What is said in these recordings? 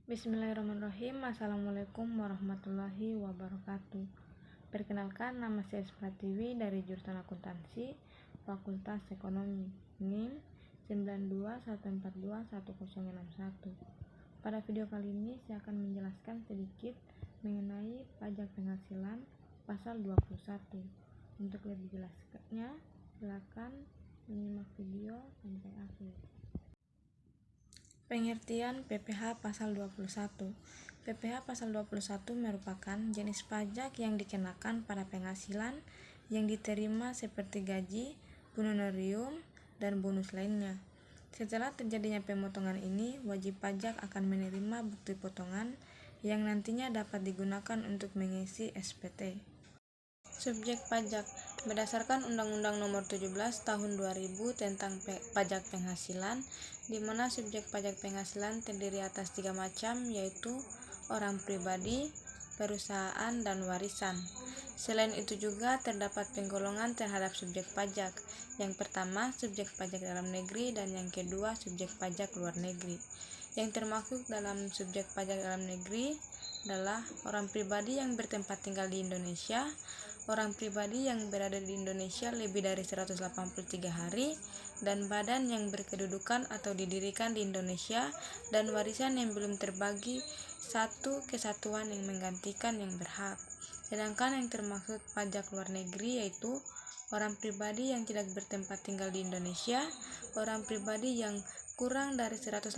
Bismillahirrahmanirrahim. Assalamualaikum warahmatullahi wabarakatuh. Perkenalkan, nama saya Pratiwi dari jurusan Akuntansi, Fakultas Ekonomi, NIM 9214211061. Pada video kali ini saya akan menjelaskan sedikit mengenai pajak penghasilan pasal 21. Untuk lebih jelasnya, silakan menyimak video sampai akhir. Pengertian PPh pasal 21. PPh pasal 21 merupakan jenis pajak yang dikenakan pada penghasilan yang diterima seperti gaji, honorarium, dan bonus lainnya. Setelah terjadinya pemotongan ini, wajib pajak akan menerima bukti potongan yang nantinya dapat digunakan untuk mengisi SPT. Subjek pajak berdasarkan Undang-Undang Nomor 17 Tahun 2000 tentang pajak penghasilan, di mana subjek pajak penghasilan terdiri atas 3 macam, yaitu orang pribadi, perusahaan, dan warisan. Selain itu juga terdapat penggolongan terhadap subjek pajak. Yang pertama, subjek pajak dalam negeri, dan yang kedua, subjek pajak luar negeri. Yang termasuk dalam subjek pajak dalam negeri adalah orang pribadi yang bertempat tinggal di Indonesia, orang pribadi yang berada di Indonesia lebih dari 183 hari, dan badan yang berkedudukan atau didirikan di Indonesia, dan warisan yang belum terbagi satu kesatuan yang menggantikan yang berhak. Sedangkan yang termaksud pajak luar negeri yaitu orang pribadi yang tidak bertempat tinggal di Indonesia, orang pribadi yang kurang dari 183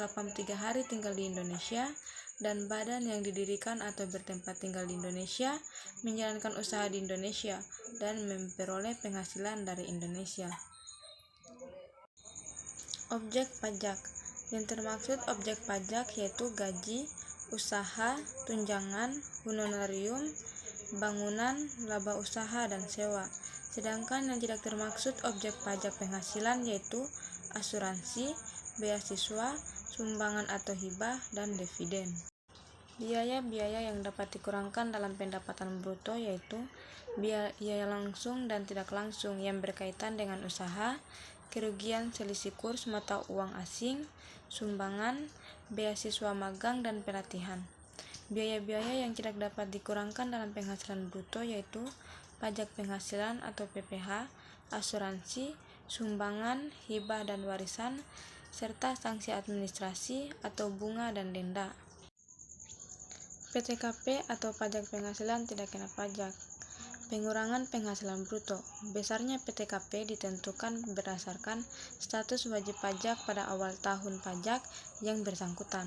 hari tinggal di Indonesia, dan badan yang didirikan atau bertempat tinggal di Indonesia, menjalankan usaha di Indonesia, dan memperoleh penghasilan dari Indonesia. Objek pajak. Yang termaksud objek pajak yaitu gaji, usaha, tunjangan, honorarium, bangunan, laba usaha, dan sewa. Sedangkan yang tidak termaksud objek pajak penghasilan yaitu asuransi, beasiswa, sumbangan atau hibah, dan dividen. Biaya-biaya yang dapat dikurangkan dalam pendapatan bruto yaitu biaya langsung dan tidak langsung yang berkaitan dengan usaha, kerugian selisih kurs mata uang asing, sumbangan, beasiswa magang, dan pelatihan. Biaya-biaya yang tidak dapat dikurangkan dalam penghasilan bruto yaitu pajak penghasilan atau PPh, asuransi, sumbangan, hibah dan warisan, serta sanksi administrasi atau bunga dan denda. PTKP atau pajak penghasilan tidak kena pajak. Pengurangan penghasilan bruto. Besarnya PTKP ditentukan berdasarkan status wajib pajak pada awal tahun pajak yang bersangkutan.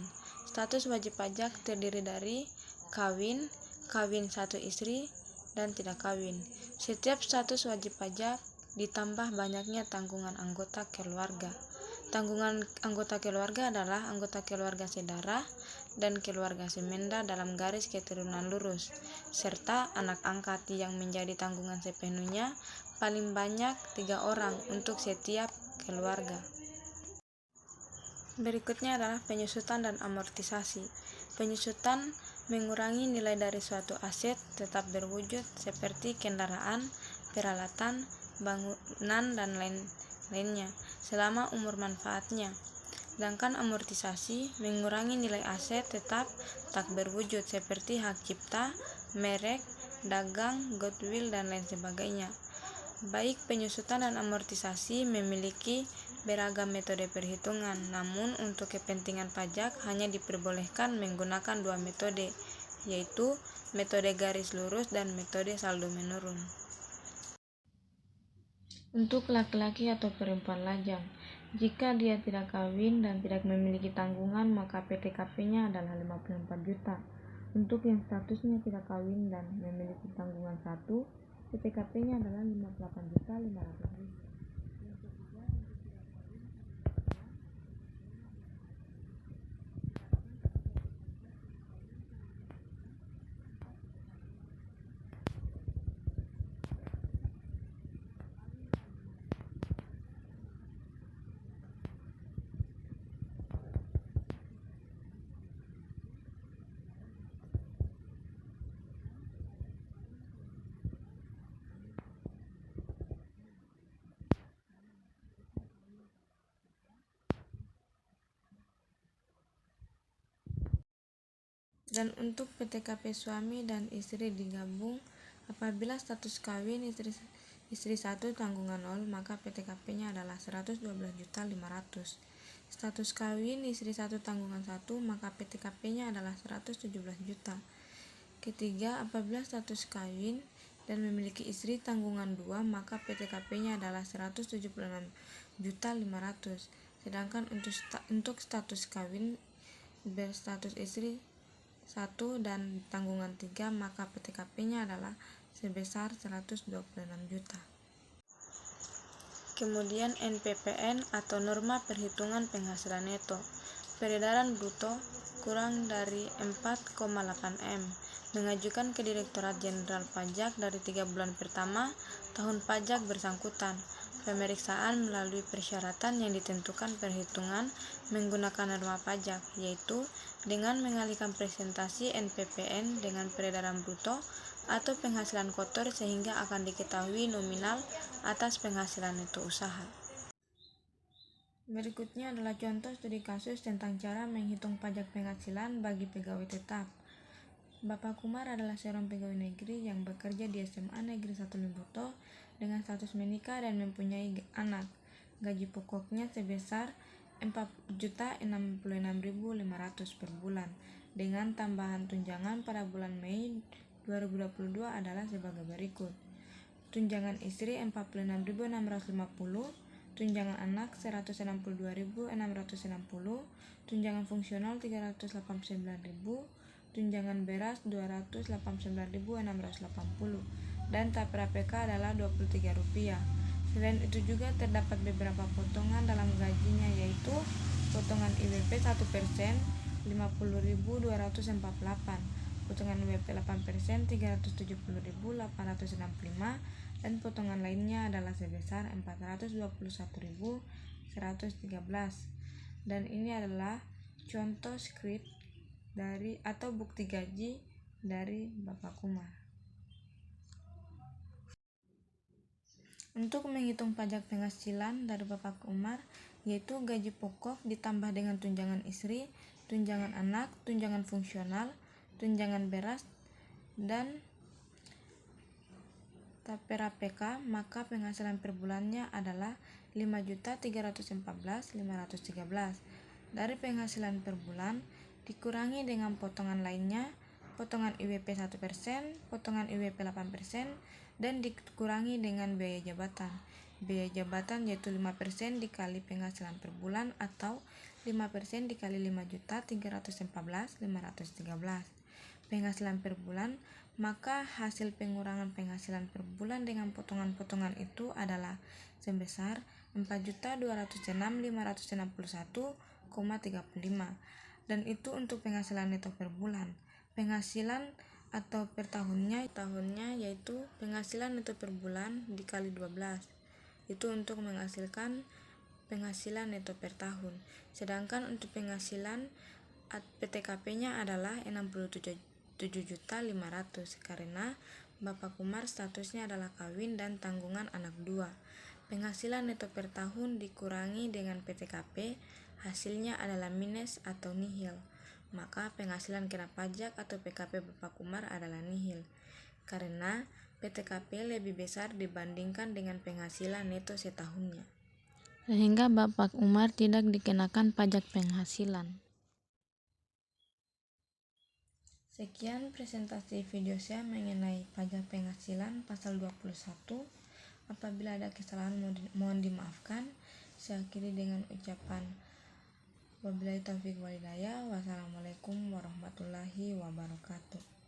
Status wajib pajak terdiri dari kawin, kawin satu istri, dan tidak kawin. Setiap status wajib pajak ditambah banyaknya tanggungan anggota keluarga. Tanggungan anggota keluarga adalah anggota keluarga sedarah dan keluarga semenda dalam garis keturunan lurus, serta anak angkat yang menjadi tanggungan sepenuhnya paling banyak 3 orang untuk setiap keluarga. Berikutnya adalah penyusutan dan amortisasi. Penyusutan mengurangi nilai dari suatu aset tetap berwujud seperti kendaraan, peralatan, bangunan, dan lainnya selama umur manfaatnya. Sedangkan amortisasi mengurangi nilai aset tetap tak berwujud seperti hak cipta, merek, dagang, goodwill, dan lain sebagainya. Baik penyusutan dan amortisasi memiliki beragam metode perhitungan, namun untuk kepentingan pajak hanya diperbolehkan menggunakan 2 metode, yaitu metode garis lurus dan metode saldo menurun. Untuk laki-laki atau perempuan lajang, jika dia tidak kawin dan tidak memiliki tanggungan, maka PTKP-nya adalah 54 juta. Untuk yang statusnya tidak kawin dan memiliki tanggungan 1, PTKP-nya adalah 58.500.000. Dan untuk PTKP suami dan istri digabung, apabila status kawin istri 1 tanggungan 0, maka PTKP-nya adalah 112.500.000. Status kawin istri 1 tanggungan 1, maka PTKP-nya adalah 117 juta. Ketiga, apabila status kawin dan memiliki istri tanggungan 2, maka PTKP-nya adalah 176.500.000. Sedangkan untuk status kawin berstatus istri 1 dan tanggungan 3, maka PTKP-nya adalah sebesar 126 juta. Kemudian NPPN atau norma perhitungan penghasilan neto. Peredaran bruto kurang dari 4,8 M. Mengajukan ke Direktorat Jenderal Pajak dari 3 bulan pertama tahun pajak bersangkutan. Pemeriksaan melalui persyaratan yang ditentukan perhitungan menggunakan norma pajak, yaitu dengan mengalihkan presentasi NPPN dengan peredaran bruto atau penghasilan kotor sehingga akan diketahui nominal atas penghasilan neto usaha. Berikutnya adalah contoh studi kasus tentang cara menghitung pajak penghasilan bagi pegawai tetap. Bapak Kumar adalah seorang pegawai negeri yang bekerja di SMA Negeri 1 Limboto dengan status menikah dan mempunyai anak. Gaji pokoknya sebesar 4.066.500 per bulan, dengan tambahan tunjangan pada bulan Mei 2022 adalah sebagai berikut. Tunjangan istri 46.650, tunjangan anak 162.660, tunjangan fungsional 389.000, tunjangan beras 289.680, dan tapera PK adalah Rp23. Selain itu juga terdapat beberapa potongan dalam gajinya, yaitu potongan IWP 1%, 50.248, potongan IWP 8%, 370.865, dan potongan lainnya adalah sebesar 421.113. Dan ini adalah contoh skrip dari atau bukti gaji dari Bapak Kumar. Untuk menghitung pajak penghasilan dari Bapak Kumar, yaitu gaji pokok ditambah dengan tunjangan istri, tunjangan anak, tunjangan fungsional, tunjangan beras, dan tapera PK, maka penghasilan per bulannya adalah 5.314.513. Dari penghasilan per bulan dikurangi dengan potongan lainnya, potongan IWP 1%, potongan IWP 8%, dan dikurangi dengan biaya jabatan. Biaya jabatan yaitu 5% dikali penghasilan per bulan atau 5% dikali 5.314.513. Penghasilan per bulan, maka hasil pengurangan penghasilan per bulan dengan potongan-potongan itu adalah sebesar 4.206.561,35, dan itu untuk penghasilan neto per bulan. Penghasilan atau per tahunnya yaitu penghasilan neto per bulan dikali 12, itu untuk menghasilkan penghasilan neto per tahun. Sedangkan untuk penghasilan PTKP-nya adalah 67.500.000 karena Bapak Kumar statusnya adalah kawin dan tanggungan anak 2. Penghasilan neto per tahun dikurangi dengan PTKP, hasilnya adalah minus atau nihil. Maka penghasilan kena pajak atau PKP Bapak Kumar adalah nihil, karena PTKP lebih besar dibandingkan dengan penghasilan neto setahunnya, sehingga Bapak Umar tidak dikenakan pajak penghasilan. Sekian presentasi video saya mengenai pajak penghasilan pasal 21. Apabila ada kesalahan mohon dimaafkan. Saya akhiri dengan ucapan wabillahi taufiq walhidayah. Wassalamualaikum warahmatullahi wabarakatuh.